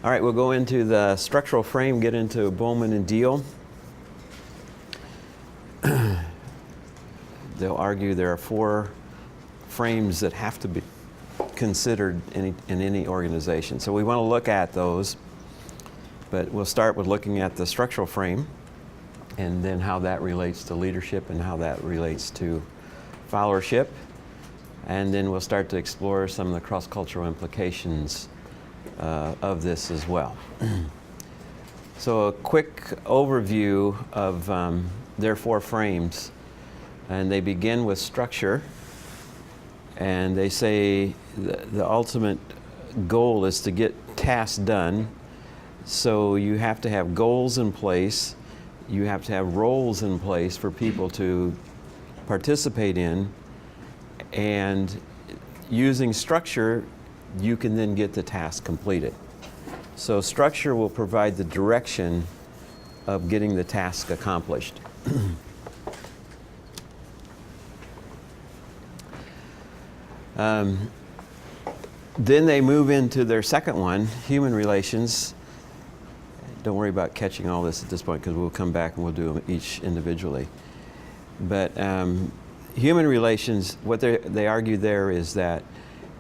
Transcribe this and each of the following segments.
All right, we'll go into the structural frame, get into Bowman and Deal. They'll argue there are 4 frames that have to be considered in any organization. So we want to look at those, but we'll start with looking at the structural frame and then how that relates to leadership and how that relates to followership. And then we'll start to explore some of the cross-cultural implications of this as well. So a quick overview of their 4 frames. And they begin with structure, and they say the ultimate goal is to get tasks done. So you have to have goals in place, you have to have roles in place for people to participate in, and using structure, you can then get the task completed. So structure will provide the direction of getting the task accomplished. Then they move into their second one, human relations. Don't worry about catching all this at this point, because we'll come back and we'll do them each individually. But human relations, what they argue there is that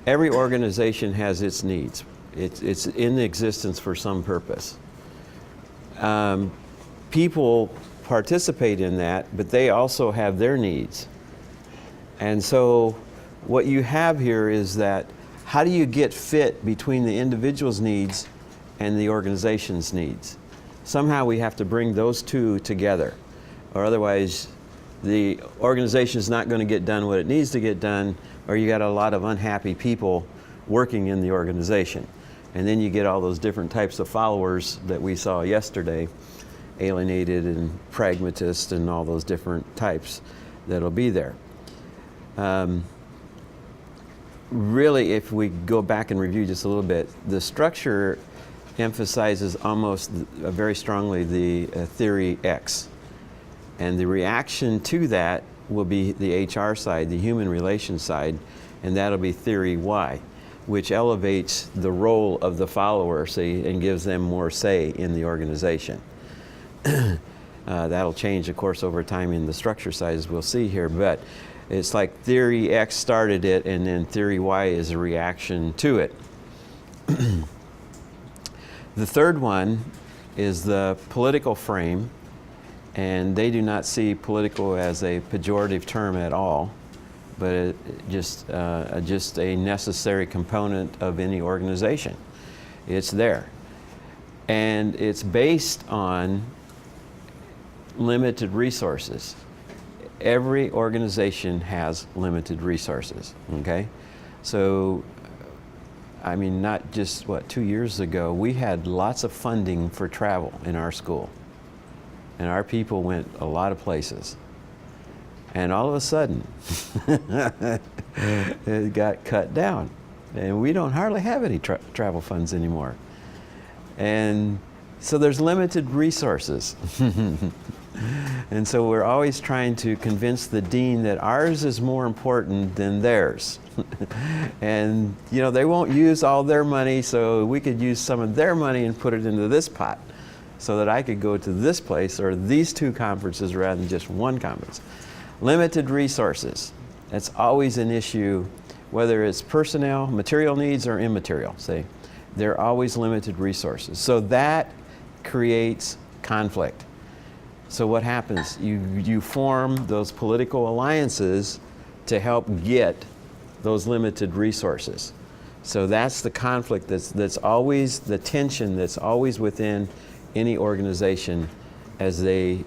every organization has its needs. It's in existence for some purpose. People participate in that, but they also have their needs. And so what you have here is that how do you get fit between the individual's needs and the organization's needs? Somehow we have to bring those two together, or otherwise the organization is not going to get done what it needs to get done, or you got a lot of unhappy people working in the organization. And then you get all those different types of followers that we saw yesterday, alienated and pragmatist and all those different types that'll be there. Really, if we go back and review just a little bit, the structure emphasizes almost very strongly the theory X. And the reaction to that will be the HR side, the human relations side, and that'll be theory Y, which elevates the role of the follower, say, and gives them more say in the organization. That'll change, of course, over time in the structure side, as we'll see here, but it's like theory X started it, and then theory Y is a reaction to it. The third one is the political frame, and they do not see political as a pejorative term at all, but just a necessary component of any organization. It's there. And it's based on limited resources. Every organization has limited resources, okay? So, I mean, not just, 2 years ago, we had lots of funding for travel in our school. And our people went a lot of places. And all of a sudden, it got cut down. And we don't hardly have any travel funds anymore. And so there's limited resources. And so we're always trying to convince the dean that ours is more important than theirs. And you know, they won't use all their money, so we could use some of their money and put it into this pot so that I could go to this place or these 2 conferences rather than just one conference. Limited resources. That's always an issue, whether it's personnel, material needs, or immaterial, say. There are always limited resources. So that creates conflict. So what happens? You form those political alliances to help get those limited resources. So that's the conflict that's always, the tension that's always within any organization as they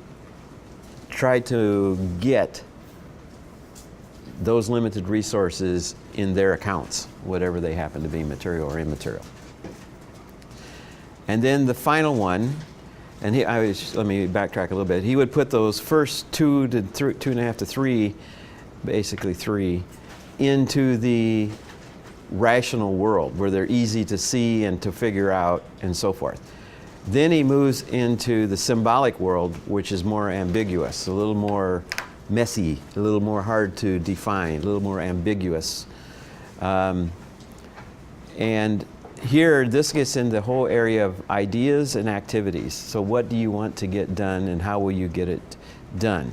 try to get those limited resources in their accounts, whatever they happen to be, material or immaterial. And then the final one, and let me backtrack a little bit. He would put those first 2 to 2.5 to 3, basically 3, into the rational world where they're easy to see and to figure out and so forth. Then he moves into the symbolic world, which is more ambiguous, a little more messy, a little more hard to define, a little more ambiguous. And here, this gets into the whole area of ideas and activities. So what do you want to get done and how will you get it done?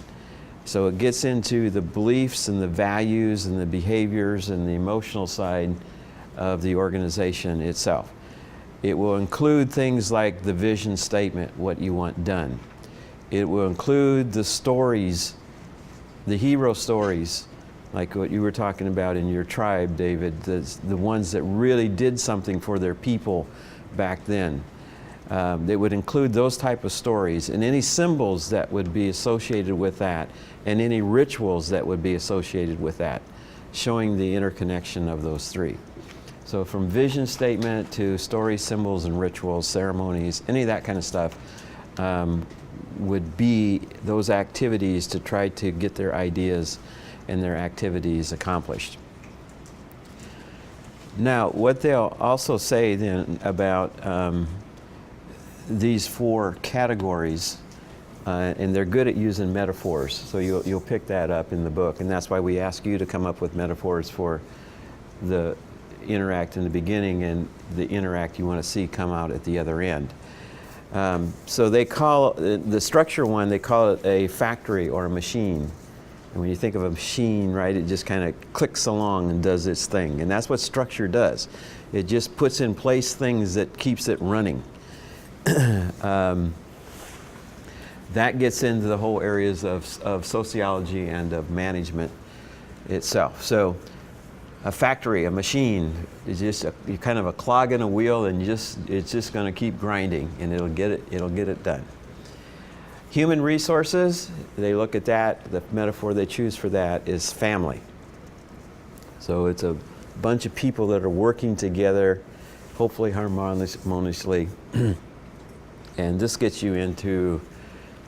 So it gets into the beliefs and the values and the behaviors and the emotional side of the organization itself. It will include things like the vision statement, what you want done. It will include the stories, the hero stories, like what you were talking about in your tribe, David, the ones that really did something for their people back then. It would include those type of stories and any symbols that would be associated with that and any rituals that would be associated with that, showing the interconnection of those three. So from vision statement to stories, symbols, and rituals, ceremonies, any of that kind of stuff would be those activities to try to get their ideas and their activities accomplished. Now, what they'll also say then about these four categories, and they're good at using metaphors, so you'll pick that up in the book, and that's why we ask you to come up with metaphors for the interact in the beginning and the interact you want to see come out at the other end. So they call the structure one, they call it a factory or a machine. And when you think of a machine, right, it just kind of clicks along and does its thing. And that's what structure does. It just puts in place things that keeps it running. That gets into the whole areas of sociology and of management itself. So a factory, a machine, is just kind of a clog in a wheel, and it's just going to keep grinding, and it'll get it done. Human resources, they look at that, the metaphor they choose for that is family. So it's a bunch of people that are working together, hopefully harmoniously, and this gets you into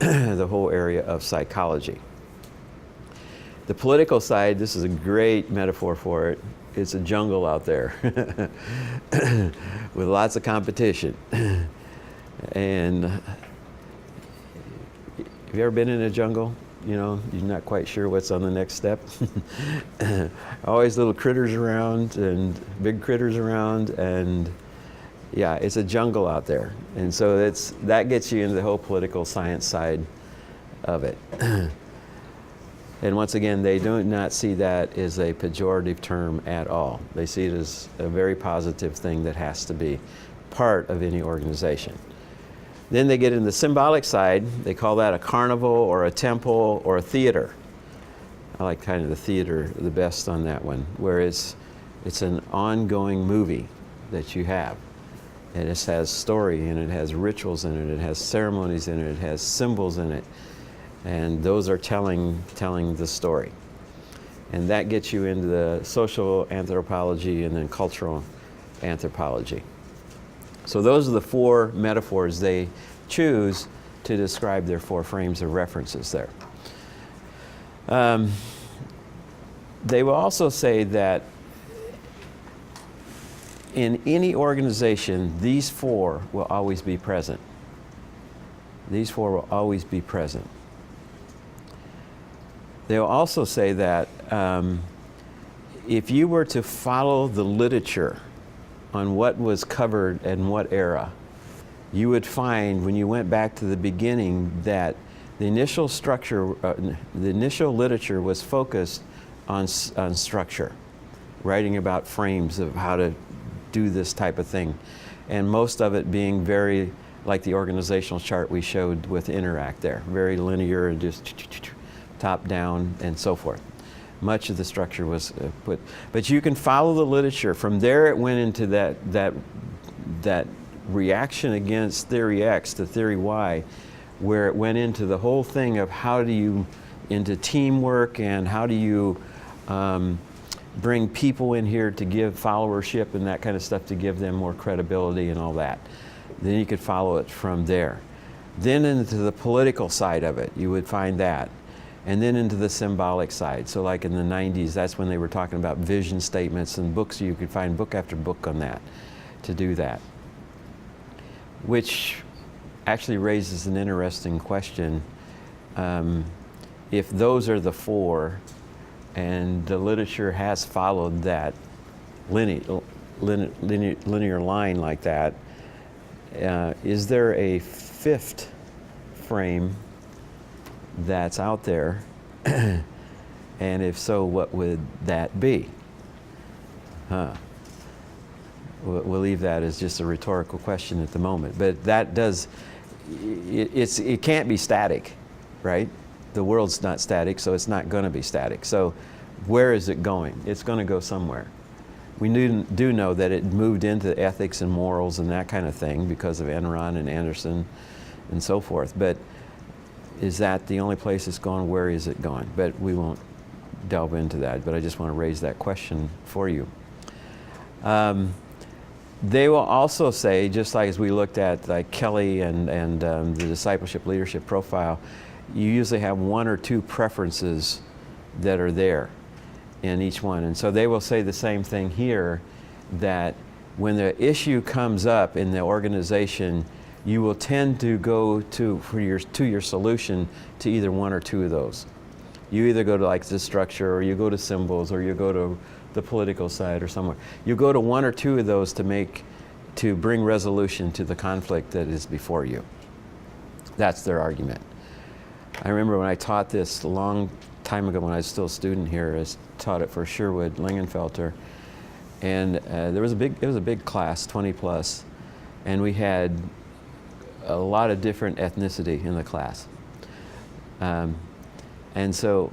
the whole area of psychology. The political side, this is a great metaphor for it. It's a jungle out there with lots of competition. And have you ever been in a jungle? You know, you're not quite sure what's on the next step. Always little critters around and big critters around, and yeah, it's a jungle out there. And so that gets you into the whole political science side of it. And once again, they do not see that as a pejorative term at all. They see it as a very positive thing that has to be part of any organization. Then they get in the symbolic side. They call that a carnival or a temple or a theater. I like kind of the theater the best on that one, where it's an ongoing movie that you have. And it has story, and it has rituals in it, it has ceremonies in it, it has symbols in it. And those are telling the story. And that gets you into the social anthropology and then cultural anthropology. So those are the four metaphors they choose to describe their four frames of references there. They will also say that in any organization, these four will always be present. These four will always be present. They'll also say that if you were to follow the literature on what was covered in what era, you would find when you went back to the beginning that the initial structure, the initial literature was focused on structure, writing about frames of how to do this type of thing, and most of it being very like the organizational chart we showed with Interact there, very linear and just top down and so forth. Much of the structure was put, but you can follow the literature. From there it went into that reaction against theory X to theory Y, where it went into the whole thing of how do you, into teamwork and how do you bring people in here to give followership and that kind of stuff to give them more credibility and all that. Then you could follow it from there. Then into the political side of it, you would find that. And then into the symbolic side. So like in the 90s, that's when they were talking about vision statements and books. You could find book after book on that, to do that. Which actually raises an interesting question. If those are the four, and the literature has followed that linear line like that, is there a fifth frame that's out there? And if so, what would that be? We'll leave that as just a rhetorical question at the moment. But that does, it can't be static, right? The world's not static, so it's not going to be static. So where is it going? It's going to go somewhere. We do know that it moved into ethics and morals and that kind of thing because of Enron and Anderson and so forth. But is that the only place it's going? Where is it going? But we won't delve into that. But I just want to raise that question for you. They will also say, just like as we looked at like Kelly and the discipleship leadership profile, you usually have one or two preferences that are there in each one. And so they will say the same thing here, that when the issue comes up in the organization, you will tend to go to your solution to either one or two of those. You either go to like the structure, or you go to symbols, or you go to the political side or somewhere. You go to one or two of those to bring resolution to the conflict that is before you. That's their argument. I remember when I taught this a long time ago when I was still a student here, I taught it for Sherwood Lingenfelter, and it was a big class, 20 plus, and we had a lot of different ethnicity in the class. And so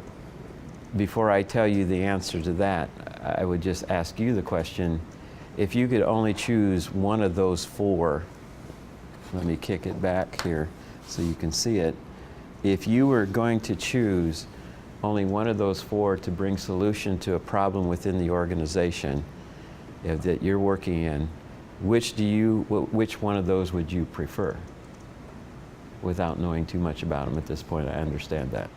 before I tell you the answer to that, I would just ask you the question, if you could only choose one of those four, let me kick it back here so you can see it. If you were going to choose only one of those four to bring solution to a problem within the organization that you're working in, which one of those would you prefer? Without knowing too much about them at this point, I understand that.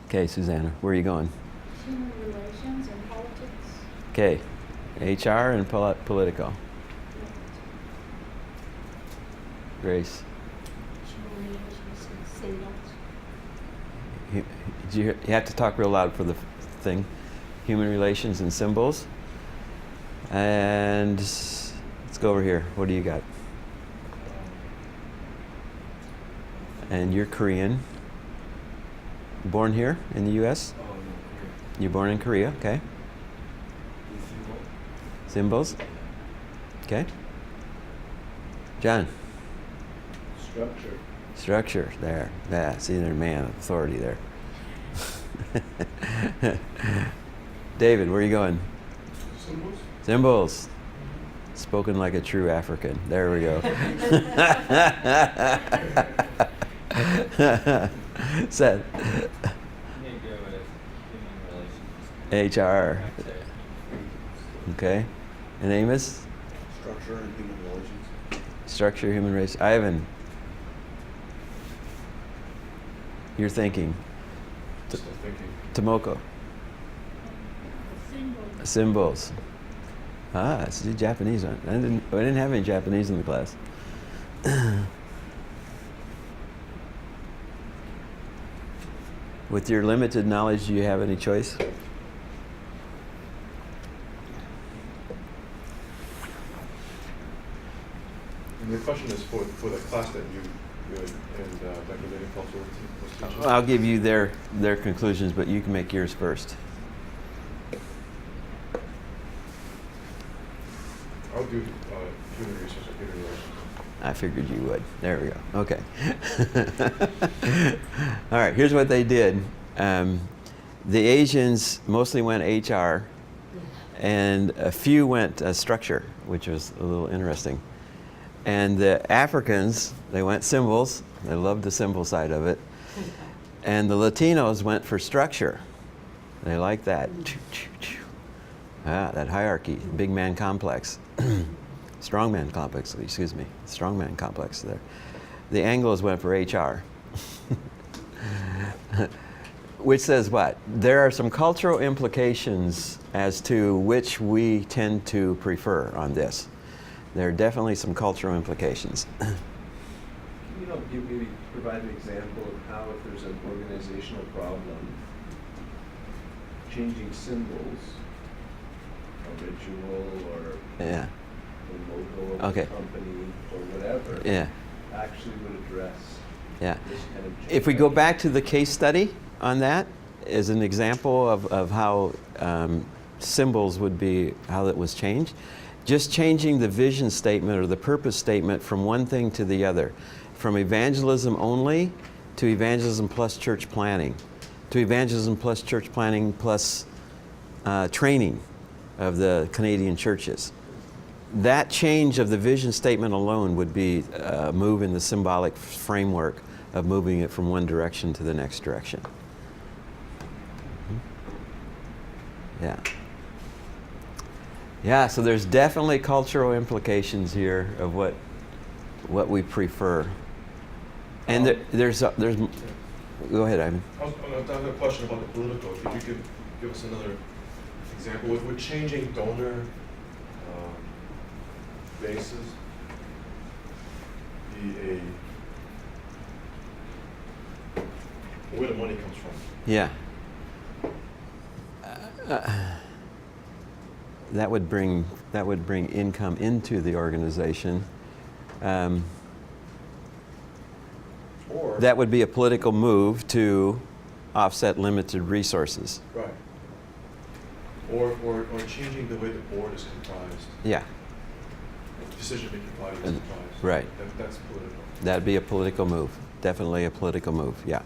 Okay, Susanna, where are you going? Human relations and politics. Okay, HR and political. Grace. Human relations and symbols. You have to talk real loud for the thing. Human relations and symbols. And let's go over here. What do you got? And you're Korean. Born here in the U.S.? Oh, no, Korea. You're born in Korea, okay. Symbols? Okay. John? Structure. Structure, there. Yeah, see, there's a man of authority there. David, where are you going? Symbols? Symbols. Spoken like a true African. There we go. Seth. HR. Okay. And Amos? Structure and human relations. Structure, human race. Ivan. You're thinking. Still thinking. Tomoko. Symbols. Symbols. Ah, it's the Japanese one. I didn't have any Japanese in the class. With your limited knowledge, do you have any choice? And the question is for the class that you and Dr. Lingenfelter was teaching. I'll give you their conclusions, but you can make yours first. I'll do human resources or human relations. I figured you would. There we go. Okay. All right, here's what they did. The Asians mostly went HR, and a few went structure, which was a little interesting. And the Africans, they went symbols. They loved the symbol side of it. And the Latinos went for structure. They like that. Ah, that hierarchy, big man complex. Strongman complex, excuse me. Strongman complex there. The Anglos went for HR. which says what? There are some cultural implications as to which we tend to prefer on this. There are definitely some cultural implications. Can you maybe provide an example of how, if there's an organizational problem, changing symbols, a ritual or Yeah. the logo of Okay. the company or whatever, Yeah. actually would address Yeah. this kind of change? If we go back to the case study on that as an example of how symbols would be, how it was changed, just changing the vision statement or the purpose statement from one thing to the other, from evangelism only to evangelism plus church planning, to evangelism plus church planning plus training of the Canadian churches. That change of the vision statement alone would be a move in the symbolic framework of moving it from one direction to the next direction. Yeah. Yeah, so there's definitely cultural implications here of what we prefer. And there's go ahead, Ivan. I have a question about the political. If you could give us another example. With changing donor bases, where the money comes from. Yeah. That would bring income into the organization. Or That would be a political move to offset limited resources. right. Or changing the way the board is comprised, Yeah, decision-making body is comprised. right. That's political. That'd be a political move. Definitely a political move. Yeah,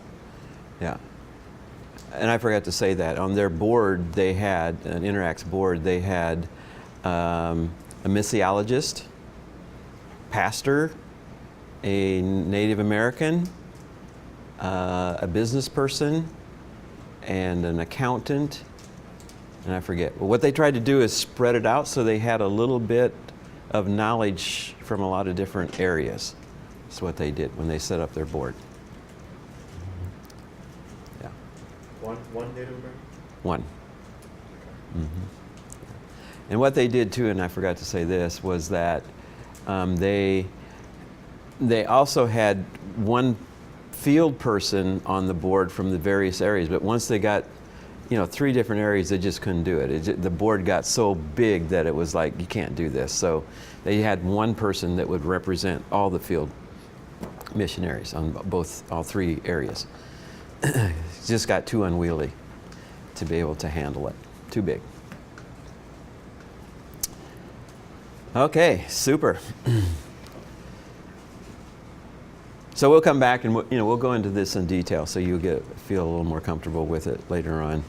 yeah. And I forgot to say that on their board, they had an Interacts board. They had a missiologist, pastor, a Native American, a business person, and an accountant, and I forget. But what they tried to do is spread it out so they had a little bit of knowledge from a lot of different areas. That's what they did when they set up their board. Yeah, One Native American? one. And what they did too, and I forgot to say this, was that they also had one field person on the board from the various areas, but once they got 3 different areas, they just couldn't do it. The board got so big that it was like, you can't do this. So they had one person that would represent all the field missionaries on all 3 areas. It just got too unwieldy to be able to handle it. Too big. Okay, super. So we'll come back and we'll go into this in detail, so you'll feel a little more comfortable with it later on.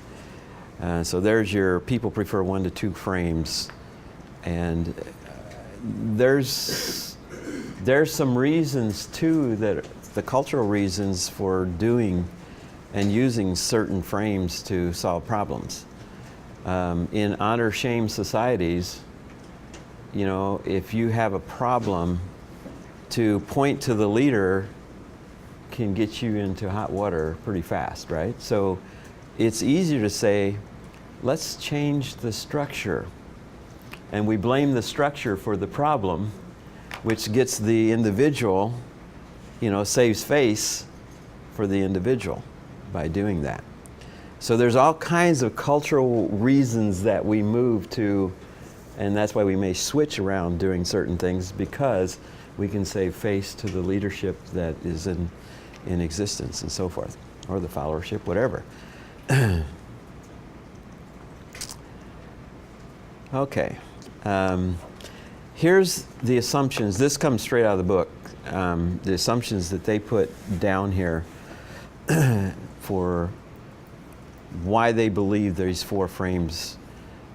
So there's your people prefer 1 to 2 frames, and there's some reasons too, that the cultural reasons for doing and using certain frames to solve problems. In honor-shame societies, if you have a problem, to point to the leader can get you into hot water pretty fast, right? So it's easier to say, let's change the structure. And we blame the structure for the problem, which gets the individual, saves face for the individual by doing that. So there's all kinds of cultural reasons that we move to, and that's why we may switch around doing certain things, because we can save face to the leadership that is in existence and so forth, or the followership, whatever. Okay. Here's the assumptions. This comes straight out of the book. The assumptions that they put down here for why they believe these 4 frames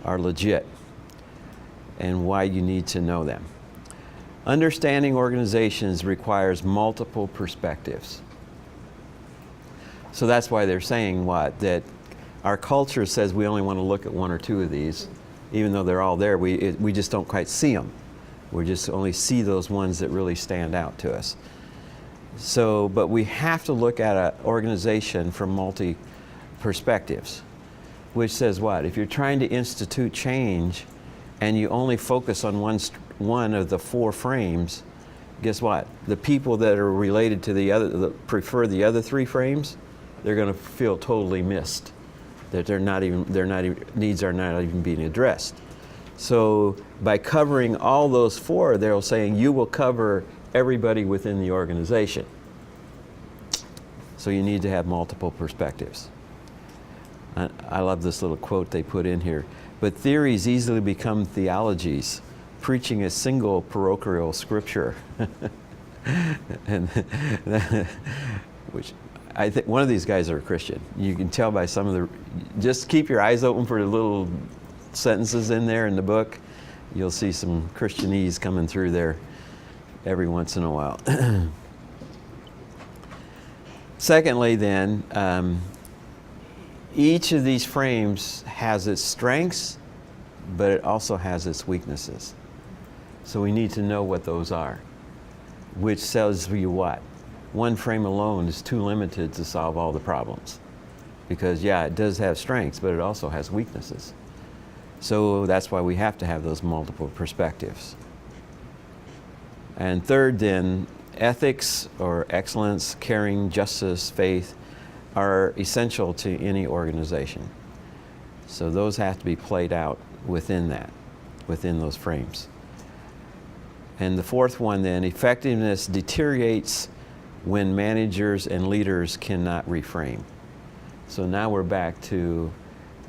are legit and why you need to know them. Understanding organizations requires multiple perspectives. So that's why they're saying that our culture says we only want to look at 1 or 2 of these, even though they're all there. We just don't quite see them. We just only see those ones that really stand out to us. So, but we have to look at an organization from perspectives, which says what? If you're trying to institute change and you only focus on one of the 4 frames, guess what? The people that are related to the other, that prefer the other 3 frames, they're going to feel totally missed, that their needs are not even being addressed. So by covering all those 4, they're saying you will cover everybody within the organization. So you need to have multiple perspectives. I love this little quote they put in here. But theories easily become theologies, preaching a single parochial scripture. And which I think one of these guys are a Christian. You can tell by some of the, just keep your eyes open for the little sentences in there in the book. You'll see some Christianese coming through there every once in a while. Secondly then, each of these frames has its strengths, but it also has its weaknesses. So we need to know what those are, which tells you what? One frame alone is too limited to solve all the problems. Because yeah, it does have strengths, but it also has weaknesses. So that's why we have to have those multiple perspectives. And third then, ethics or excellence, caring, justice, faith are essential to any organization. So those have to be played out within that, within those frames. And the fourth one then, effectiveness deteriorates when managers and leaders cannot reframe. So now we're back to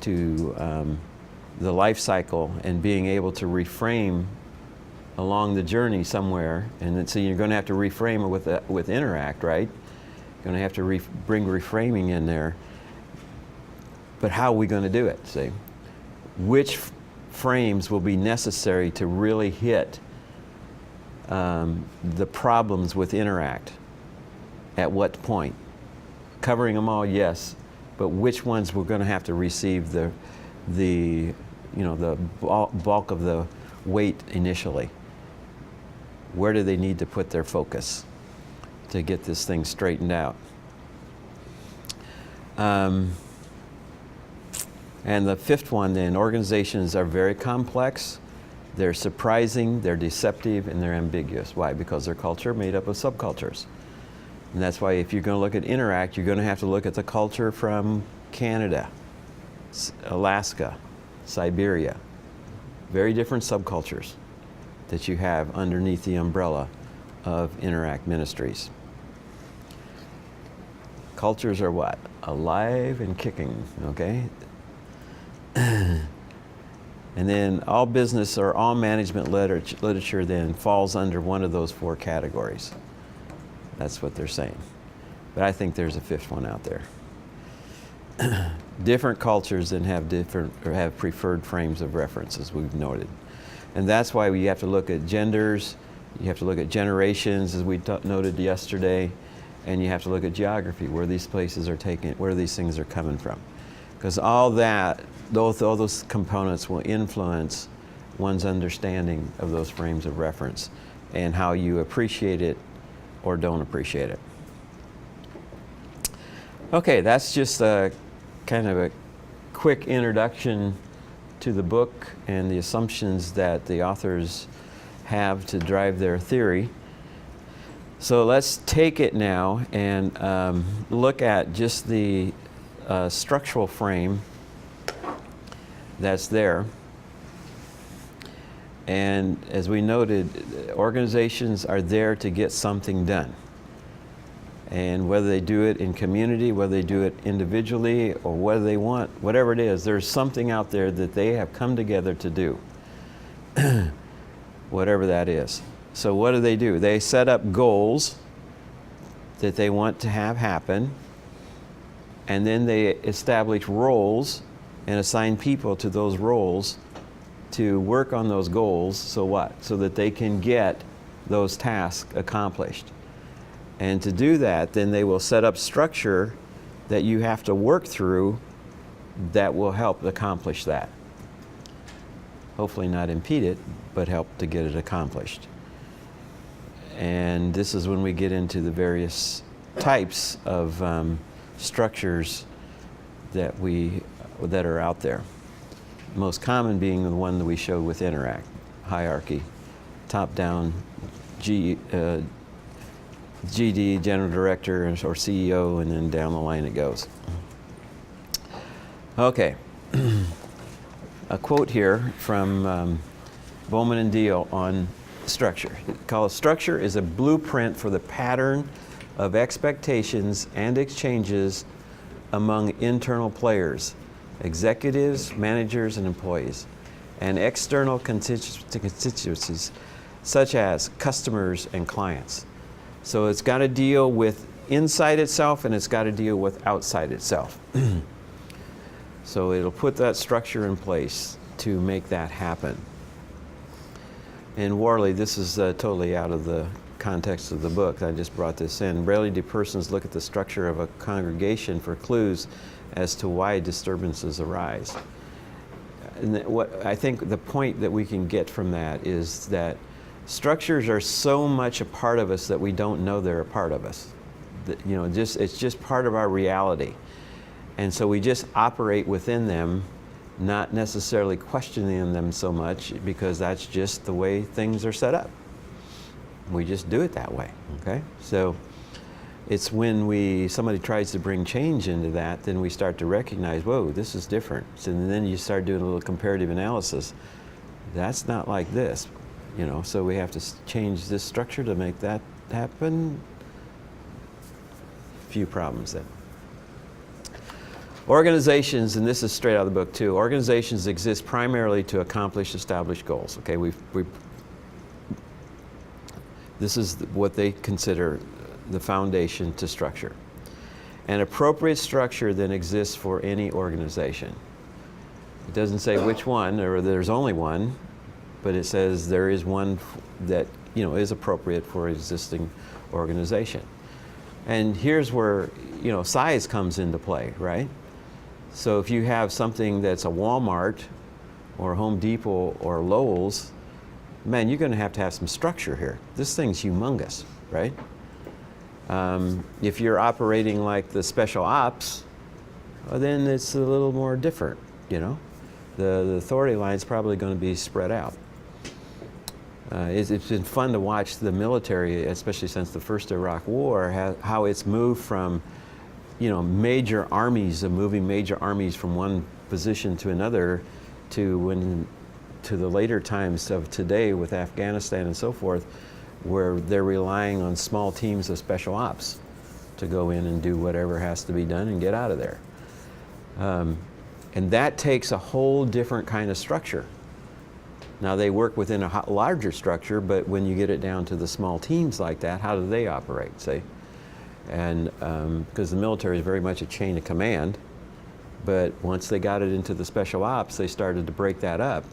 the life cycle and being able to reframe along the journey somewhere. And then, so you're going to have to reframe it with Interact, right? You're going to have to bring reframing in there. But how are we going to do it? See, which frames will be necessary to really hit the problems with Interact? At what point? Covering them all, yes, but which ones we're going to have to receive the bulk of the weight initially? Where do they need to put their focus to get this thing straightened out? And the fifth one then, organizations are very complex, they're surprising, they're deceptive, and they're ambiguous. Why? Because their culture made up of subcultures. And that's why if you're going to look at Interact, you're going to have to look at the culture from Canada, Alaska, Siberia. Very different subcultures that you have underneath the umbrella of Interact Ministries. Cultures are what? Alive and kicking, okay? And then all business or all management literature then falls under one of those 4 categories. That's what they're saying. But I think there's a fifth one out there. Different cultures then have preferred frames of reference, as we've noted. And that's why we have to look at genders, you have to look at generations, as we noted yesterday, and you have to look at geography, where these places are taken, where these things are coming from. Because all that, all those components will influence one's understanding of those frames of reference and how you appreciate it or don't appreciate it. Okay, that's just a kind of a quick introduction to the book and the assumptions that the authors have to drive their theory. So let's take it now and look at just the structural frame that's there. And as we noted, organizations are there to get something done. And whether they do it in community, whether they do it individually, or whether they want, whatever it is, there's something out there that they have come together to do. Whatever that is. So what do? They set up goals that they want to have happen, and then they establish roles and assign people to those roles to work on those goals. So what? So that they can get those tasks accomplished. And to do that, then they will set up structure that you have to work through that will help accomplish that. Hopefully not impede it, but help to get it accomplished. And this is when we get into the various types of structures that are out there. Most common being the one that we showed with Interact, hierarchy, top-down, GD, General Director, or CEO, and then down the line it goes. Okay, a quote here from Bowman and Deal on structure. Called structure is a blueprint for the pattern of expectations and exchanges among internal players, executives, managers, and employees, and external constituencies such as customers and clients. So it's got to deal with inside itself, and it's got to deal with outside itself. So it'll put that structure in place to make that happen. In Worley, this is totally out of the context of the book. I just brought this in. Rarely do persons look at the structure of a congregation for clues as to why disturbances arise. And what I think the point that we can get from that is that structures are so much a part of us that we don't know they're a part of us. That, you know, it's just part of our reality. And so we just operate within them, not necessarily questioning them so much, because that's just the way things are set up. We just do it that way, okay? So it's when somebody tries to bring change into that, then we start to recognize, whoa, this is different. So then you start doing a little comparative analysis. That's not like this, you know, so we have to change this structure to make that happen. Few problems then. Organizations, and this is straight out of the book too, organizations exist primarily to accomplish established goals. Okay, this is what they consider the foundation to structure. An appropriate structure then exists for any organization. It doesn't say which one, or there's only one, but it says there is one that, you know, is appropriate for an existing organization. And here's where, you know, size comes into play, right? So if you have something that's a Walmart or Home Depot or Lowe's, man, you're going to have some structure here. This thing's humongous, right? If you're operating like the special ops, well, then it's a little more different, you know? The authority line's probably going to be spread out. It's been fun to watch the military, especially since the first Iraq War, how it's moved from, you know, major armies, moving major armies from one position to another, to the later times of today with Afghanistan and so forth, where they're relying on small teams of special ops to go in and do whatever has to be done and get out of there. And that takes a whole different kind of structure. Now they work within a larger structure, but when you get it down to the small teams like that, how do they operate, say? And because the military is very much a chain of command, but once they got it into the special ops, they started to break that up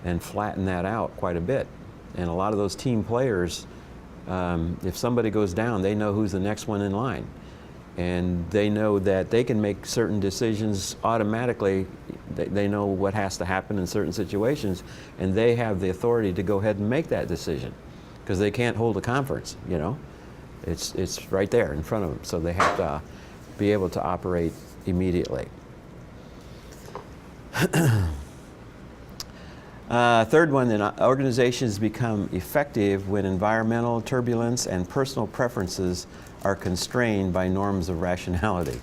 and flatten that out quite a bit. And a lot of those team players, if somebody goes down, they know who's the next one in line. And they know that they can make certain decisions automatically. They know what has to happen in certain situations, and they have the authority to go ahead and make that decision, because they can't hold a conference, you know. It's right there in front of them, so they have to be able to operate immediately. Third one, then, organizations become effective when environmental turbulence and personal preferences are constrained by norms of rationality.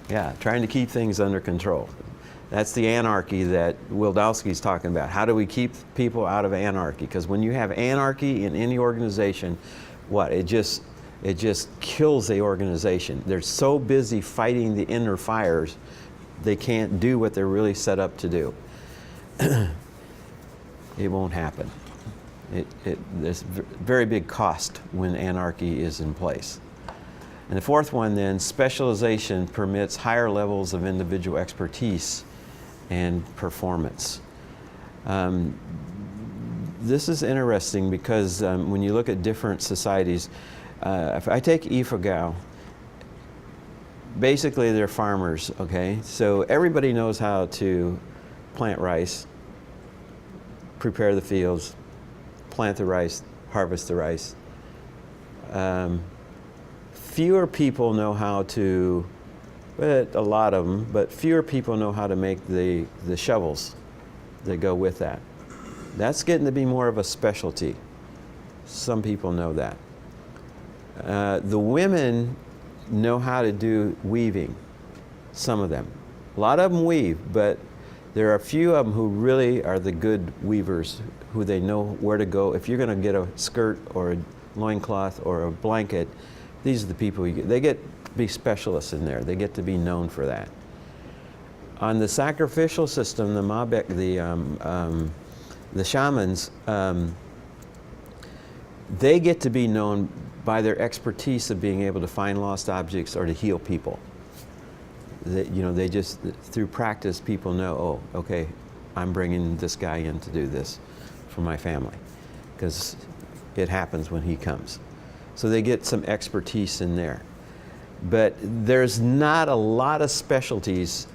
Yeah, trying to keep things under control. That's the anarchy that Wildowski's talking about. How do we keep people out of anarchy? Because when you have anarchy in any organization, what? It just kills the organization. They're so busy fighting the inner fires, they can't do what they're really set up to do. It won't happen. There's very big cost when anarchy is in place. And the fourth one then, specialization permits higher levels of individual expertise and performance. This is interesting because when you look at different societies, if I take Ifugao, basically they're farmers, okay? So everybody knows how to plant rice, prepare the fields, plant the rice, harvest the rice. Fewer people know how to but a lot of them, but fewer people know how to make the shovels that go with that. That's getting to be more of a specialty. Some people know that. The women know how to do weaving, some of them. A lot of them weave, but there are a few of them who really are the good weavers, who they know where to go. If you're going to get a skirt or a loincloth or a blanket, these are the people you get. They get to be specialists in there. They get to be known for that. On the sacrificial system, the Mabek, the shamans, they get to be known by their expertise of being able to find lost objects or to heal people. They just, through practice, people know, oh, okay, I'm bringing this guy in to do this for my family, because it happens when he comes. So they get some expertise in there. But there's not a lot of specialties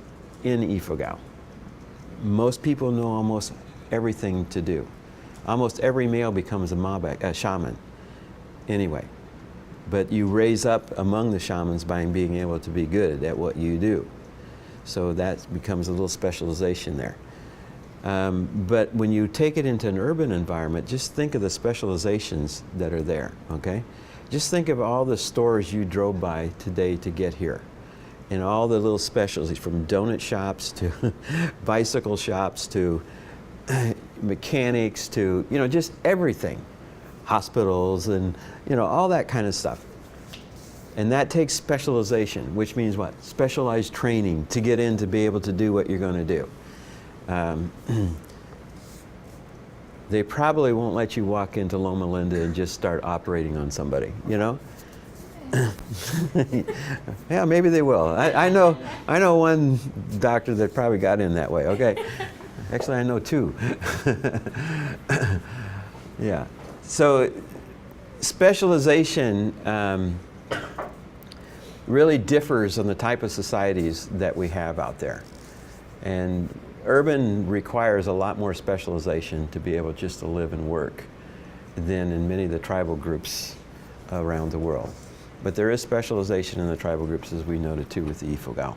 in Ifugao. Most people know almost everything to do. Almost every male becomes a Mabek, a shaman, anyway. But you raise up among the shamans by being able to be good at what you do. So that becomes a little specialization there. But when you take it into an urban environment, just think of the specializations that are there, okay? Just think of all the stores you drove by today to get here, and all the little specialties, from donut shops to bicycle shops to mechanics to, just everything. Hospitals and, all that kind of stuff. And that takes specialization, which means what? Specialized training to get in to be able to do what you're going to do. They probably won't let you walk into Loma Linda and just start operating on somebody, Yeah, maybe they will. I know one doctor that probably got in that way, okay? Actually, I know two. Yeah. So specialization really differs on the type of societies that we have out there. And urban requires a lot more specialization to be able just to live and work than in many of the tribal groups around the world. But there is specialization in the tribal groups, as we noted too with the Ifugao.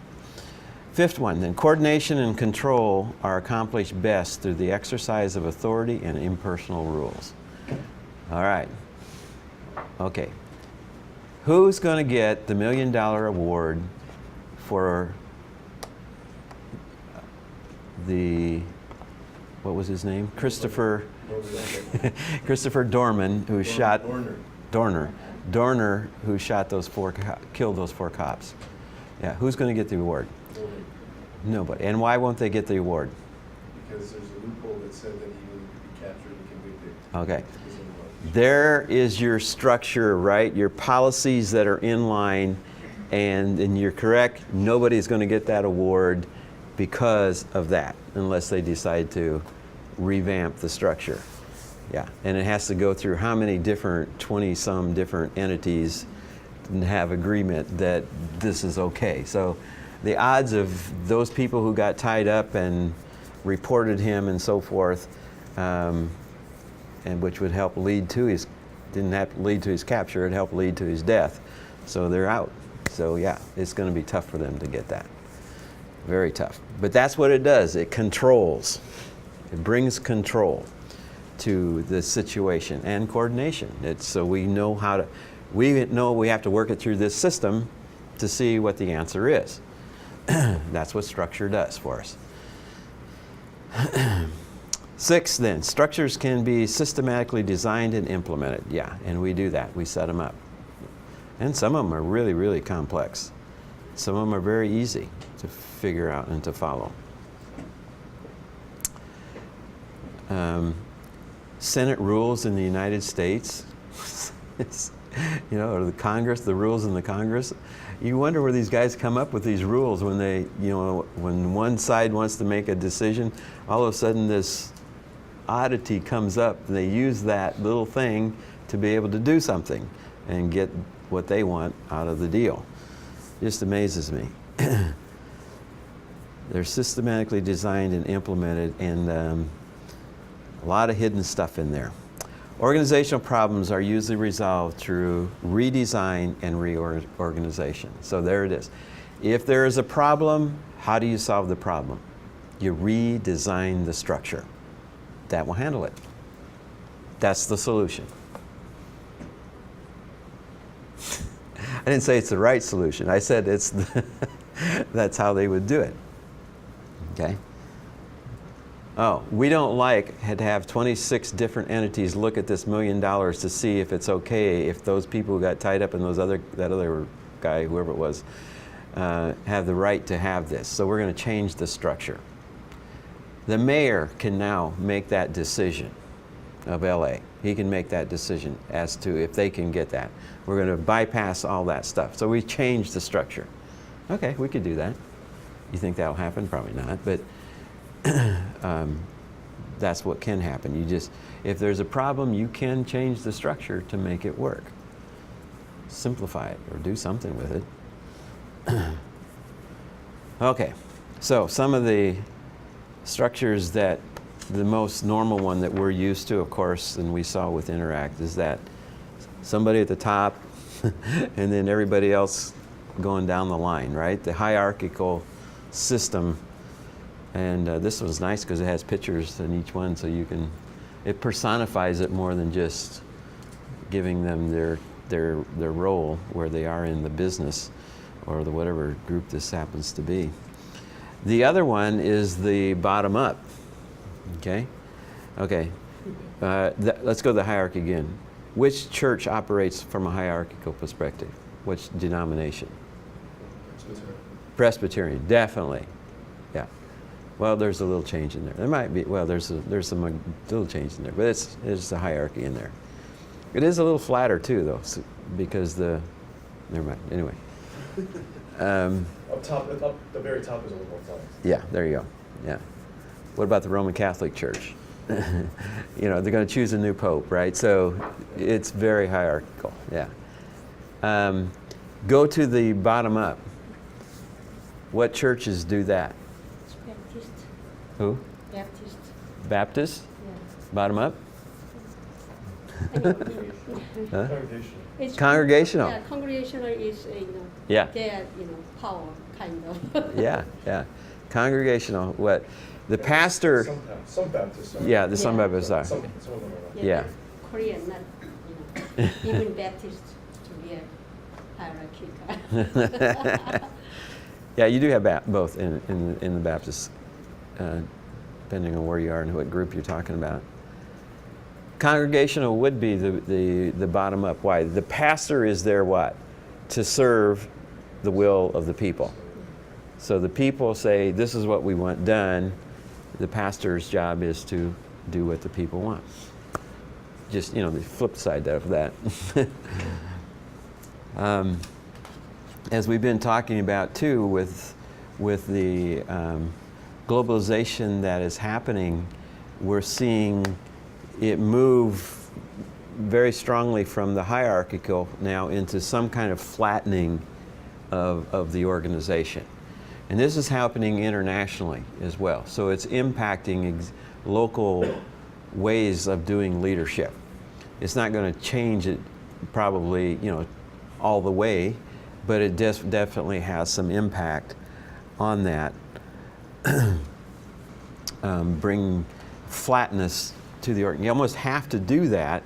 Fifth one, then, coordination and control are accomplished best through the exercise of authority and impersonal rules. All right. Okay. Who's going to get the $1 million award for what was his name? Christopher Dorman, who shot Dorner, who shot killed those 4 cops. Yeah, who's going to get the award? Nobody. And why won't they get the award? Because there's a loophole that said that he would be captured and convicted. Okay. There is your structure, right? Your policies that are in line, and you're correct, nobody's going to get that award because of that, unless they decide to revamp the structure. Yeah, and it has to go through how many different, 20-some different entities and have agreement that this is okay. So the odds of those people who got tied up and reported him and so forth, and which would help lead to his, didn't have to lead to his capture, it helped lead to his death. So they're out. So yeah, it's going to be tough for them to get that. Very tough. But that's what it does. It controls. It brings control to the situation and coordination. It's so we know how to, we know we have to work it through this system to see what the answer is. That's what structure does for us. 6, then, structures can be systematically designed and implemented. Yeah, and we do that. We set them up. And some of them are really, really complex. Some of them are very easy to figure out and to follow. Senate rules in the United States, or the Congress, the rules in the Congress. You wonder where these guys come up with these rules when they, when one side wants to make a decision, all of a sudden this oddity comes up and they use that little thing to be able to do something and get what they want out of the deal. It just amazes me. They're systematically designed and implemented, and a lot of hidden stuff in there. Organizational problems are usually resolved through redesign and reorganization. So there it is. If there is a problem, how do you solve the problem? You redesign the structure. That will handle it. That's the solution. I didn't say it's the right solution. I said it's that's how they would do it. Okay? Oh, we don't like had to have 26 different entities look at this $1 million to see if it's okay if those people who got tied up in that other guy, whoever it was, have the right to have this. So we're going to change the structure. The mayor can now make that decision of LA. He can make that decision as to if they can get that. We're going to bypass all that stuff. So we changed the structure. Okay, we could do that. You think that'll happen? Probably not, but that's what can happen. You just, if there's a problem, you can change the structure to make it work. Simplify it or do something with it. Okay, so some of the structures that the most normal one that we're used to, of course, and we saw with Interact, is that somebody at the top and then everybody else going down the line, right? The hierarchical system. And this was nice because it has pictures in each one, so you can, it personifies it more than just giving them their role where they are in the business or the whatever group this happens to be. The other one is the bottom up. Okay? Okay. Let's go to the hierarchy again. Which church operates from a hierarchical perspective? Which denomination? Presbyterian, definitely. Yeah. Well, there's a little change in there. There might be, well, there's some little change in there, but it's a hierarchy in there. It is a little flatter too, though, so, because never mind. Anyway. Up top, the very top is a little more flat. Yeah, there you go. Yeah. What about the Roman Catholic Church? You know, they're going to choose a new pope, right? So it's very hierarchical. Yeah. Go to the bottom up. What churches do that? Baptist. Who? Baptist. Baptist? Yeah. Bottom up? Huh? Congregation. It's Congregational. Yeah, congregational is Yeah. their power kind of. Yeah, yeah. Congregational. What? The pastor. Some Baptists are. Yeah, some Yeah. Baptists are. Some of them are not. Yeah. Korean, not even Baptist to be a hierarchical. Yeah, you do have both in the Baptist, depending on where you are and what group you're talking about. Congregational would be the bottom up. Why? The pastor is there what? To serve the will of the people. So the people say, this is what we want done. The pastor's job is to do what the people want. Just, the flip side of that. As we've been talking about too with the globalization that is happening, we're seeing it move very strongly from the hierarchical now into some kind of flattening of the organization. And this is happening internationally as well. So it's impacting local ways of doing leadership. It's not going to change it probably, all the way, but it definitely has some impact on that. Bring flatness to the organization. You almost have to do that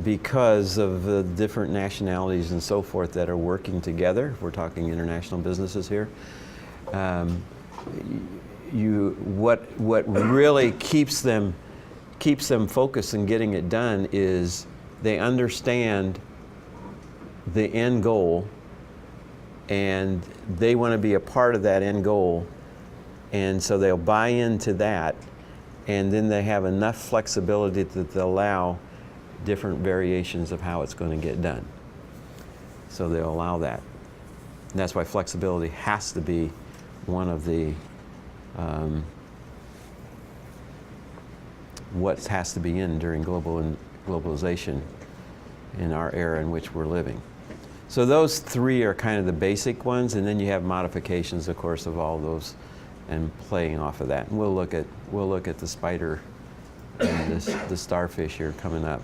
because of the different nationalities and so forth that are working together. We're talking international businesses here. What really keeps them focused and getting it done is they understand the end goal and they want to be a part of that end goal, and so they'll buy into that, and then they have enough flexibility to allow different variations of how it's going to get done. So they'll allow that. And that's why flexibility has to be one of the what has to be in during globalization in our era in which we're living. So those three are kind of the basic ones, and then you have modifications, of course, of all those, and playing off of that. And we'll look at the spider and the starfish here coming up.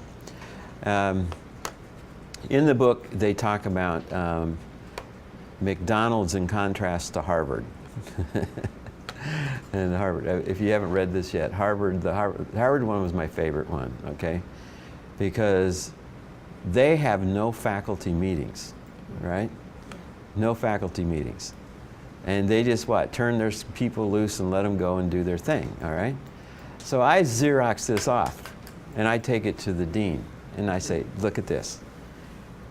In the book, they talk about McDonald's in contrast to Harvard. And Harvard, if you haven't read this yet, the Harvard one was my favorite one, okay? Because they have no faculty meetings, right? No faculty meetings. And they just turn their people loose and let them go and do their thing, all right? So I Xerox this off and I take it to the dean and I say, look at this.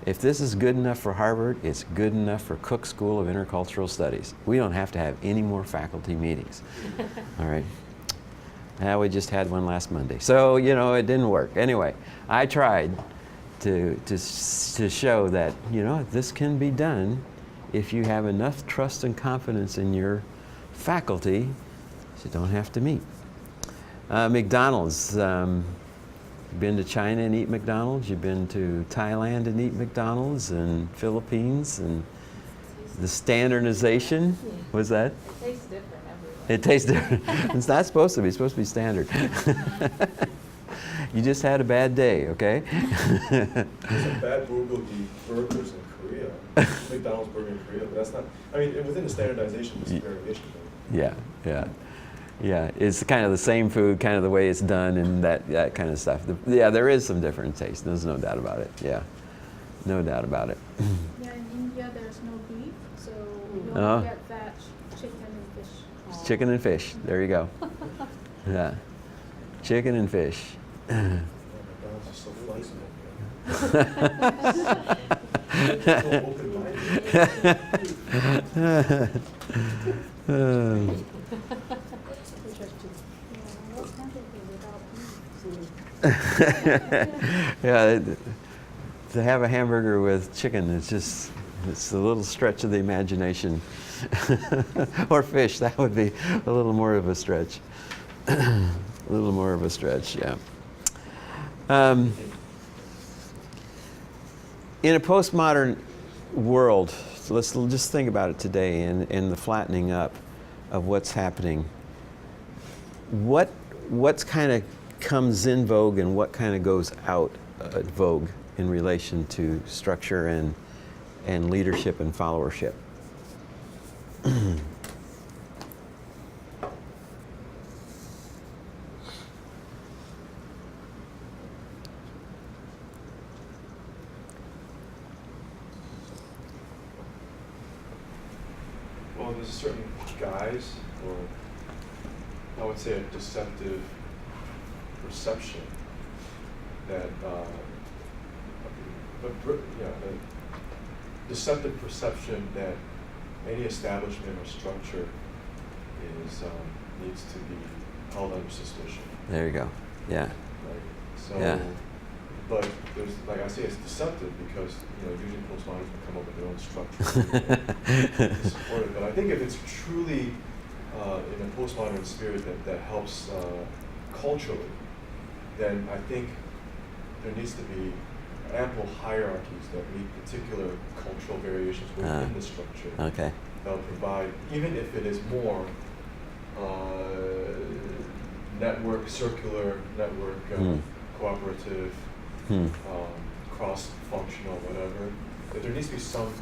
If this is good enough for Harvard, it's good enough for Cook School of Intercultural Studies. We don't have to have any more faculty meetings, all right? Now we just had one last Monday. So, you know, it didn't work. Anyway, I tried to show that, you know, this can be done if you have enough trust and confidence in your faculty, you don't have to meet. McDonald's. You've been to China and eat McDonald's. You've been to Thailand and eat McDonald's, and Philippines, and the standardization. Yeah. What's that? It tastes different everywhere. It tastes different. It's not supposed to be. It's supposed to be standard. You just had a bad day, okay? There's some bad bulgogi burgers in Korea, McDonald's burger in Korea, but that's not, I mean, within the standardization, there's variation. Yeah, yeah. Yeah, it's kind of the same food, kind of the way it's done, and that kind of stuff. Yeah, there is some different taste. There's no doubt about it. Yeah, no doubt about it. Yeah, in India there's no beef, so you Oh. only get veg, chicken and fish. Chicken and fish. There you go. Yeah, chicken and fish. McDonald's is so flexible. So open-minded. Interesting. Yeah, what kind of food without beef? Yeah, to have a hamburger with chicken is just, it's a little stretch of the imagination. Or fish, that would be a little more of a stretch. A little more of a stretch, yeah. In a postmodern world, so let's just think about it today and the flattening up of what's happening. What's kind of comes in vogue and what kind of goes out of vogue in relation to structure and leadership and followership? Well, there's a certain guise, or I would say a deceptive perception that, the deceptive perception that any establishment or structure is needs to be held under suspicion. There you go. Yeah. Right. So, Yeah. but there's, like I say, it's deceptive because, you know, usually postmoderns will come up with their own structure to support it. But I think if it's truly in a postmodern spirit that helps culturally, then I think there needs to be ample hierarchies that meet particular cultural variations within the structure. Okay. That'll provide, even if it is more circular network, cooperative, cross-functional, whatever, that there needs to be some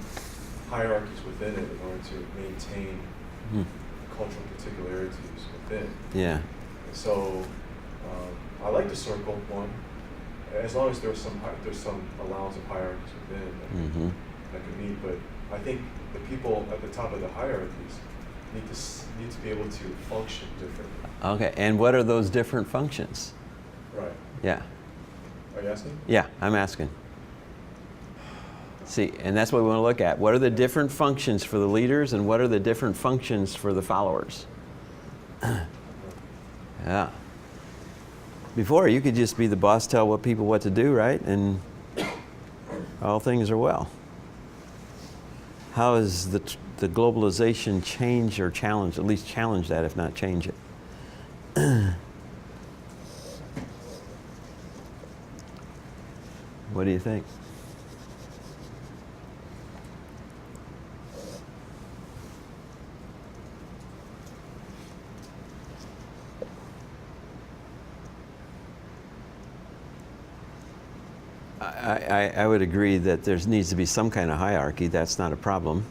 hierarchies within it in order to maintain cultural particularities within. Yeah. So I like the circle one, as long as there's some allowance of hierarchies within that can meet. But I think the people at the top of the hierarchies need to be able to function differently. Okay. And what are those different functions? Right. Yeah. Are you asking? Yeah, I'm asking. See, and that's what we want to look at. What are the different functions for the leaders and what are the different functions for the followers? Yeah. Before, you could just be the boss, tell what people what to do, right? And all things are well. How has the globalization change or challenge, at least challenge that, if not change it? What do you think? I would agree that there needs to be some kind of hierarchy. That's not a problem.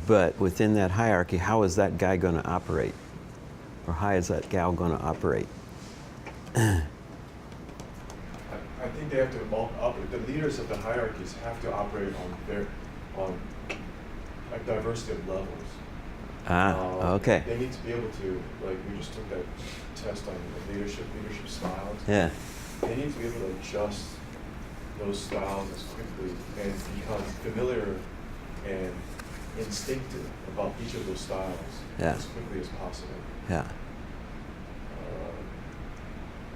But within that hierarchy, how is that guy going to operate? Or how is that gal going to operate? I think they have to the leaders of the hierarchies have to operate on a diversity of levels. Okay. They need to be able to, like we just took that test on leadership styles. Yeah. They need to be able to adjust those styles as quickly and become familiar and instinctive about each of those styles as quickly as possible. Yeah.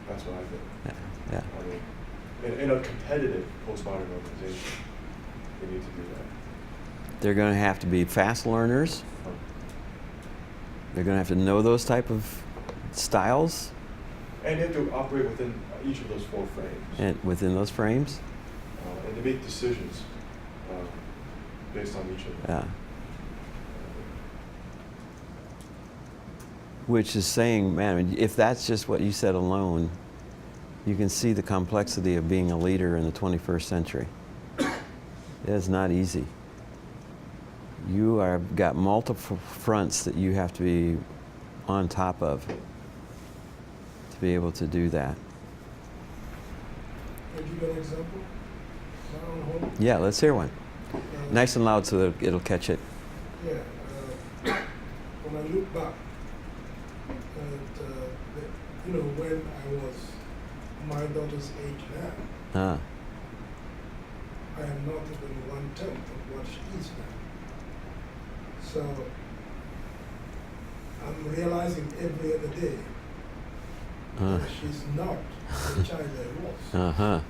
That's what I think. Yeah. I mean, in a competitive postmodern organization, they need to do that. They're going to have to be fast learners. They're going to have to know those type of styles. And you have to operate within each of those 4 frames. And within those frames. And to make decisions based on each of them. Yeah. Which is saying, man, if that's just what you said alone, you can see the complexity of being a leader in the 21st century. It's not easy. You are got multiple fronts that you have to be on top of to be able to do that. Can I give you an example? My own home. Yeah, let's hear one. Nice and loud so that it'll catch it. Yeah. When I look back at, when I was my daughter's age now, I am not even 1/10 of what she is now. So I'm realizing every other day that she's not the child I was.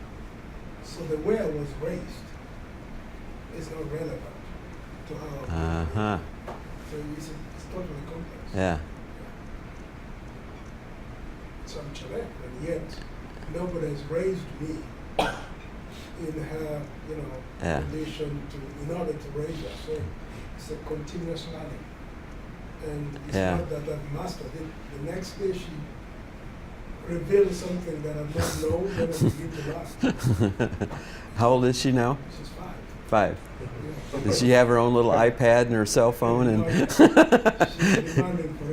So the way I was raised is not relevant to how I was raised. So it's totally complex. Yeah. So I'm Chilean, and yet nobody has raised me in her, condition in order to raise her. So it's a continuous learning. And it's not that I've mastered it. The next day she reveals something that I don't know, then I begin to laugh. How old is she now? She's 5. 5. Yeah. Does she have her own little iPad and her cell phone? And She's demanding for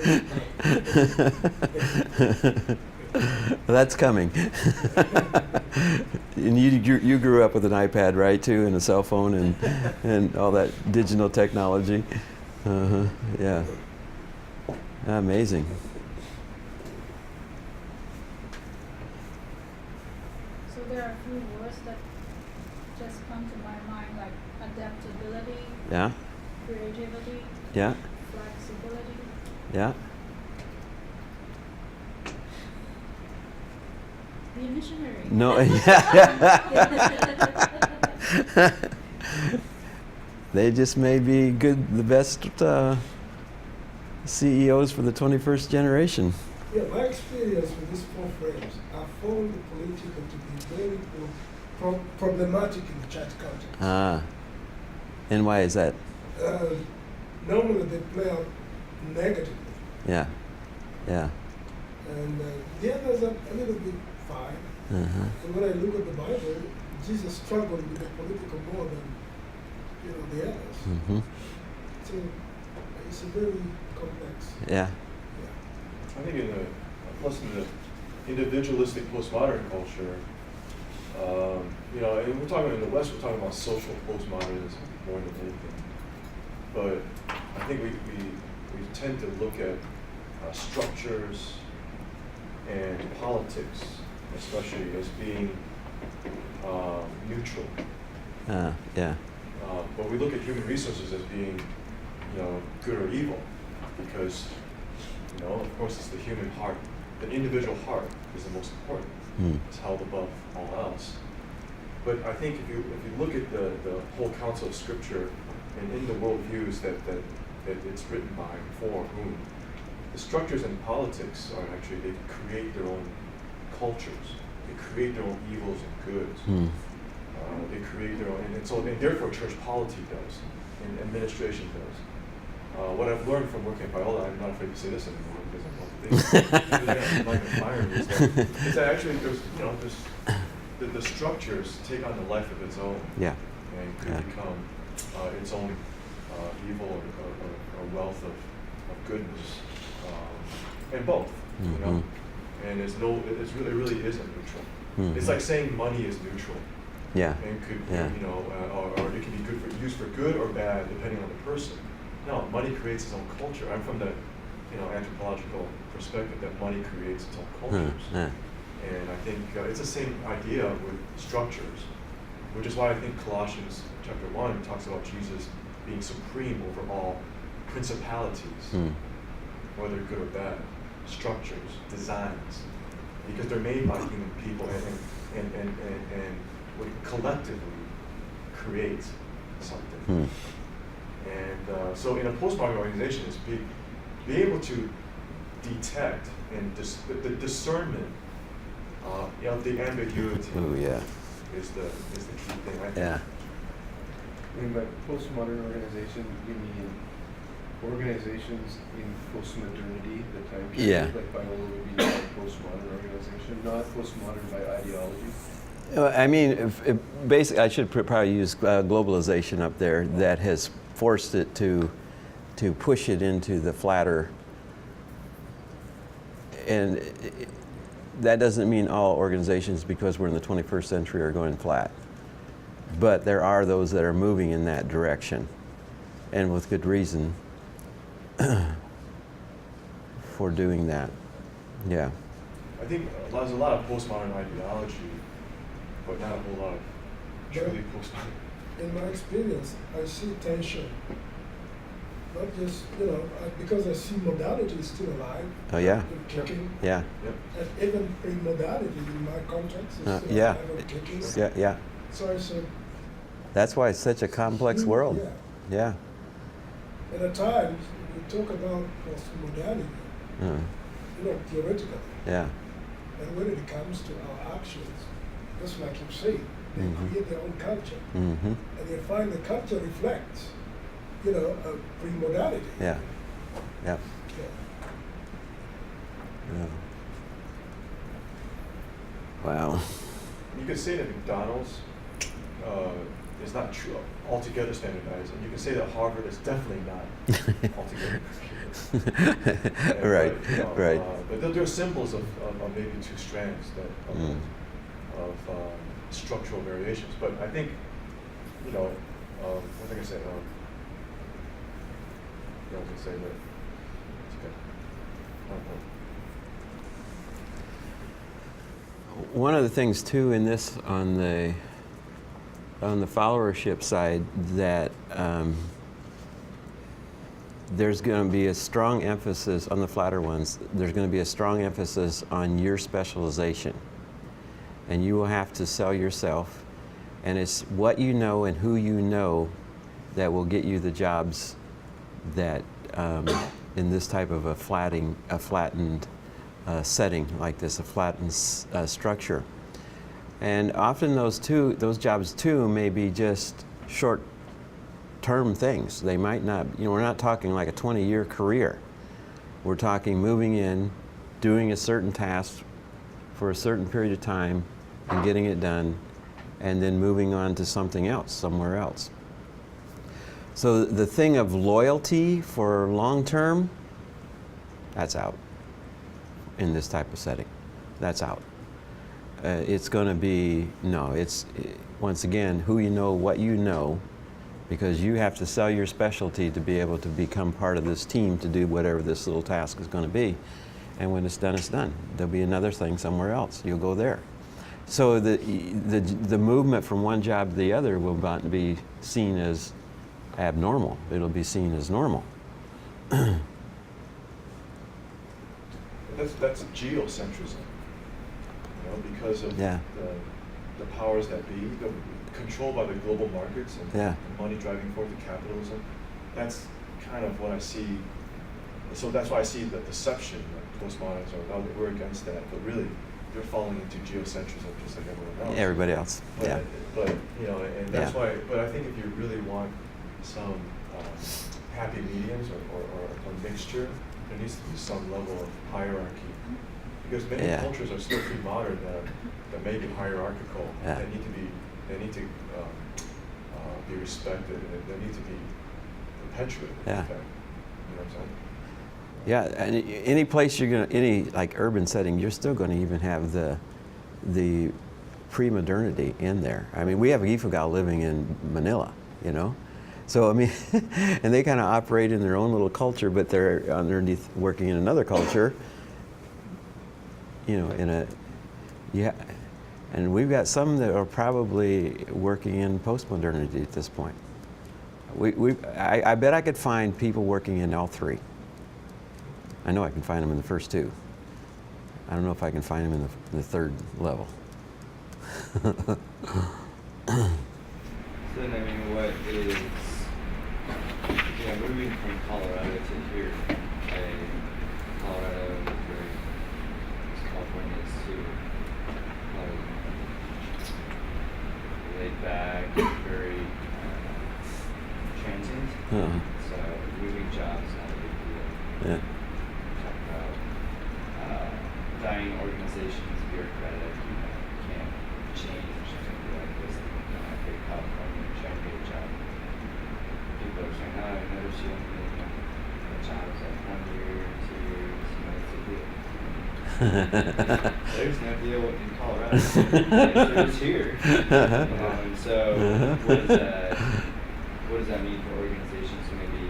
it. That's coming. And you grew up with an iPad, right, too, and a cell phone and all that digital technology. Yeah. Amazing. So there are a few words that just come to my mind, like adaptability, Yeah. creativity, Yeah. flexibility. Yeah. Be a missionary. No. They just may be the best CEOs for the 21st generation. Yeah, my experience with these 4 frames, I found the political to be very problematic in the church context. And why is that? Normally they play out negatively. Yeah. Yeah. And the others are a little bit fine. And when I look at the Bible, Jesus struggled with the political more than the others. So it's a very complex. Yeah. I think in the individualistic postmodern culture, and we're talking in the West, we're talking about social postmodernism more than anything. But I think we tend to look at structures and politics, especially, as being neutral. Yeah. But we look at human resources as being, good or evil, because, of course, it's the human heart. The individual heart is the most important. It's held above all else. But I think if you look at the whole counsel of Scripture and in the worldviews that it's written by for whom, the structures in politics are actually, they create their own cultures. They create their own evils and goods. They create their own, and therefore church polity does, and administration does. What I've learned from working at Biola, I'm not afraid to say this anymore because I'm like admiring is that actually there's the structures take on the life of its own. Yeah. And could become its own evil or wealth of goodness, and both, you know. And it really isn't neutral. It's like saying money is neutral. Yeah. And could, Yeah. you know, or it can be used for good or bad depending on the person. No, money creates its own culture. I'm from the, you know, anthropological perspective that money creates its own cultures. And I think it's the same idea with structures, which is why I think Colossians chapter 1 talks about Jesus being supreme over all principalities, whether good or bad, structures, designs, because they're made by human people and would collectively create something. And so in a postmodern organization, is be able to detect and the discernment of the ambiguity is the key thing, I think. Yeah. I mean, by postmodern organization, you mean organizations in postmodernity, the time period, Yeah. like Biola would be a postmodern organization, not postmodern by ideology? I mean, basically, I should probably use globalization up there that has forced it to push it into the flatter. And that doesn't mean all organizations, because we're in the 21st century, are going flat. But there are those that are moving in that direction, and with good reason for doing that. Yeah. I think there's a lot of postmodern ideology, but not a whole lot of truly postmodern. In my experience, I see tension. Not just, you know, because I see modality is still alive. Oh, yeah. Kicking. Yeah. Yep. And even pre-modality in my context is still Yeah. alive and kicking. Yeah, yeah. So I said, That's why it's such a complex world. Yeah. Yeah. And at times, we talk about post-modality, you know, theoretically. Yeah. And when it comes to our actions, just like you say, they create their own culture. And you find the culture reflects, you know, a pre-modality. Yeah. Yeah. Yeah. Wow. You could say that McDonald's is not true, altogether standardized, and you can say that Harvard is definitely not altogether. Right. But, you know, Right. But there are symbols of maybe two strands that of structural variations. But I think, you know, what was I going to say? I was going to say that. It's okay. One of the things too in this on the followership side that there's going to be a strong emphasis on the flatter ones. There's going to be a strong emphasis on your specialization, and you will have to sell yourself. And it's what you know and who you know that will get you the jobs that in this type of a flattened setting like this, a flattened structure. And often those jobs too may be just short-term things. They might not, you know, we're not talking like a 20-year career. We're talking moving in, doing a certain task for a certain period of time and getting it done, and then moving on to something else, somewhere else. So the thing of loyalty for long-term, that's out in this type of setting. That's out. It's going to be, once again, who you know, what you know, because you have to sell your specialty to be able to become part of this team to do whatever this little task is going to be. And when it's done, it's done. There'll be another thing somewhere else. You'll go there. So the movement from one job to the other will not be seen as abnormal. It'll be seen as normal. That's geocentrism, you know, because of the powers that be, controlled by the global markets and the money driving forth the capitalism. That's kind of what I see. So that's why I see the deception that postmoderns are about. We're against that, but really, they're falling into geocentrism just like everyone else. Everybody else. But you know, and that's why. But I think if you really want some happy mediums or a mixture, there needs to be some level of hierarchy, because many cultures are still pretty modern that may be hierarchical. Yeah. They need to be respected, and they need to be perpetuate it. Yeah. In fact. You know what I'm saying? Yeah, and any place you're gonna, any like urban setting, you're still going to even have the pre-modernity in there. I mean, we have Ifugao living in Manila, you know, so I mean, and they kind of operate in their own little culture, but they're underneath working in another culture, you know, in a, yeah, and we've got some that are probably working in post-modernity at this point. I bet I could find people working in all three. I know I can find them in the first two. I don't know if I can find them in the third level. So then, I mean, what is, moving from Colorado to here, Colorado is very, California is too, laid back, very transient. Uh-huh. So moving jobs not a big deal. Yeah. Talk about dying organizations, bureaucratic, can't change something like this. After California, trying to get a job. People are saying, oh, I've never seen a job like 1 year, 2 years, it's a deal. There's no deal in Colorado. There's here. And so what does that mean for organizations who maybe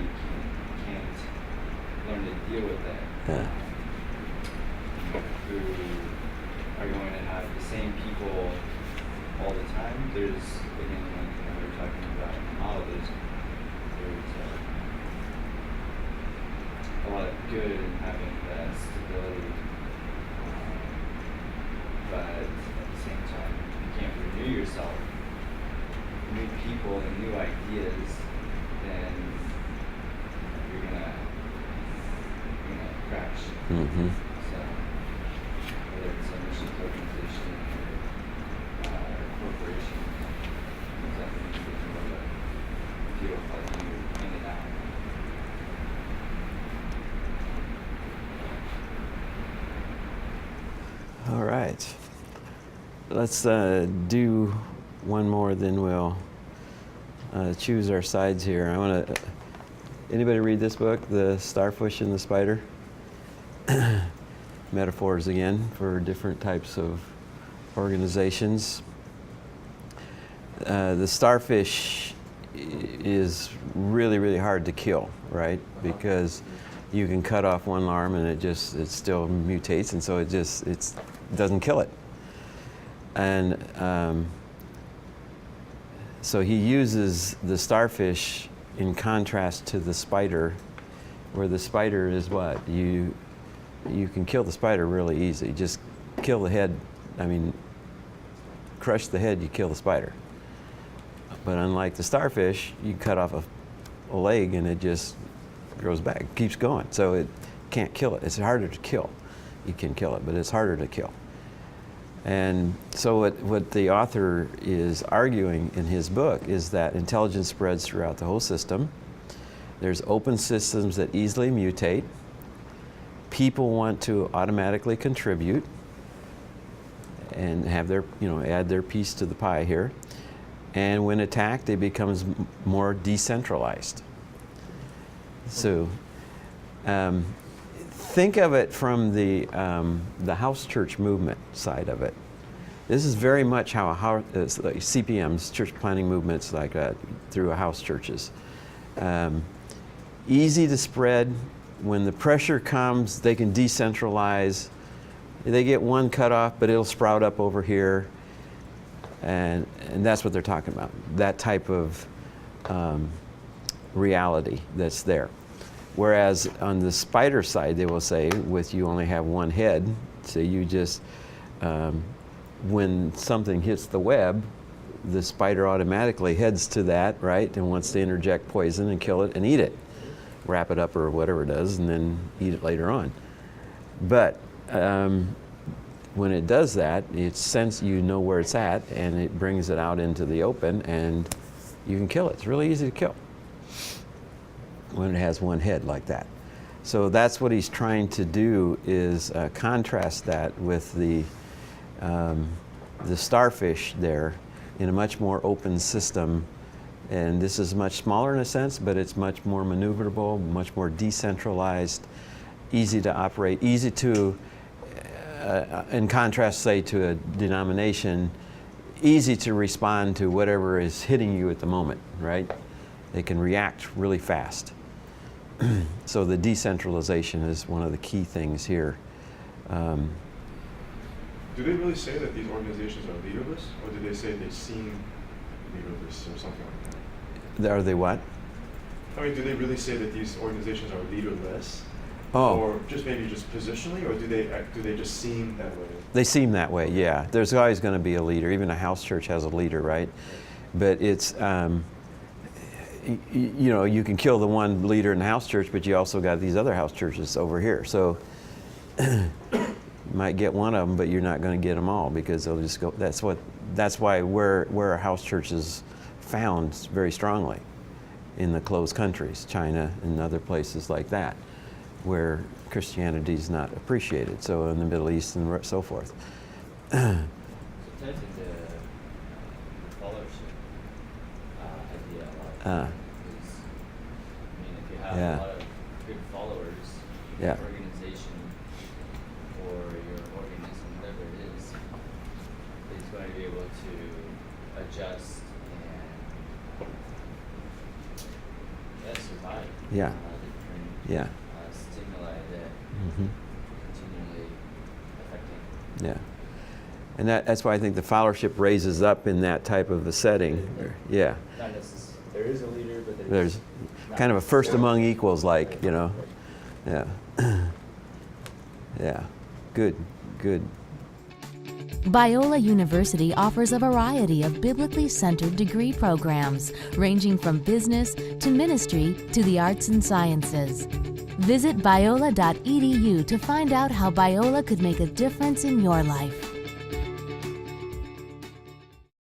can't learn to deal with that? Yeah. Who are going to have the same people all the time? There's, again, like we were talking about in the model, there's a lot of good in having that stability, but at the same time, you can't renew yourself, new people and new ideas, then you're gonna crash. Mm-hmm. So whether it's a mission organization or corporation, exactly more of a feel like you're in and out. All right. Let's do one more, then we'll choose our sides here. I want to. Anybody read this book, The Starfish and the Spider? Metaphors again for different types of organizations. The starfish is really, really hard to kill, right? Because you can cut off one arm and it still mutates, and so it doesn't kill it. And so he uses the starfish in contrast to the spider, where the spider is what? You can kill the spider really easy. Just kill the head. I mean, crush the head, you kill the spider. But unlike the starfish, you cut off a leg and it just grows back, keeps going. So it can't kill it. It's harder to kill. You can kill it, but it's harder to kill. And so what the author is arguing in his book is that intelligence spreads throughout the whole system. There's open systems that easily mutate. People want to automatically contribute and have their, add their piece to the pie here. And when attacked, it becomes more decentralized. So think of it from the house church movement side of it. This is very much how like CPMs, church planning movements like that, through house churches. Easy to spread. When the pressure comes, they can decentralize. They get one cut off, but it'll sprout up over here. And that's what they're talking about, that type of reality that's there. Whereas on the spider side, they will say, with you only have one head, so you just, when something hits the web, the spider automatically heads to that, right, and wants to interject poison and kill it and eat it, wrap it up or whatever it does, and then eat it later on. But when it does that, it sense you know where it's at, and it brings it out into the open, and you can kill it. It's really easy to kill when it has one head like that. So that's what he's trying to do, is contrast that with the starfish there in a much more open system, And this is much smaller in a sense, but it's much more maneuverable, much more decentralized, easy to operate, easy to, in contrast, say, to a denomination, easy to respond to whatever is hitting you at the moment, right? They can react really fast. So the decentralization is one of the key things here. Do they really say that these organizations are leaderless, or do they say they seem leaderless or something like that? Are they what? I mean, do they really say that these organizations are leaderless? Oh. Or just maybe just positionally, or do they just seem that way? They seem that way, yeah. There's always going to be a leader. Even a house church has a leader, right? But it's, you know, you can kill the one leader in the house church, but you also got these other house churches over here. So you might get one of them, but you're not going to get them all because they'll just go. That's why where a house church is found very strongly in the closed countries, China and other places like that, where Christianity is not appreciated. So in the Middle East and so forth. So tends to the followership idea a lot. Because, I mean, if you have Yeah. a lot of good followers, Yeah. your organization or your organism, whatever it is going to be able to adjust and survive. Yeah. A lot of different Yeah. stimuli that Mm-hmm. continually affecting. Yeah. And that's why I think the followership raises up in that type of a setting. Yeah. Not necessarily. There is a leader, but There's not kind of a first necessarily. among equals, like, you know. Yeah. Yeah. Good. Good. Biola University offers a variety of biblically centered degree programs, ranging from business to ministry to the arts and sciences. Visit biola.edu to find out how Biola could make a difference in your life.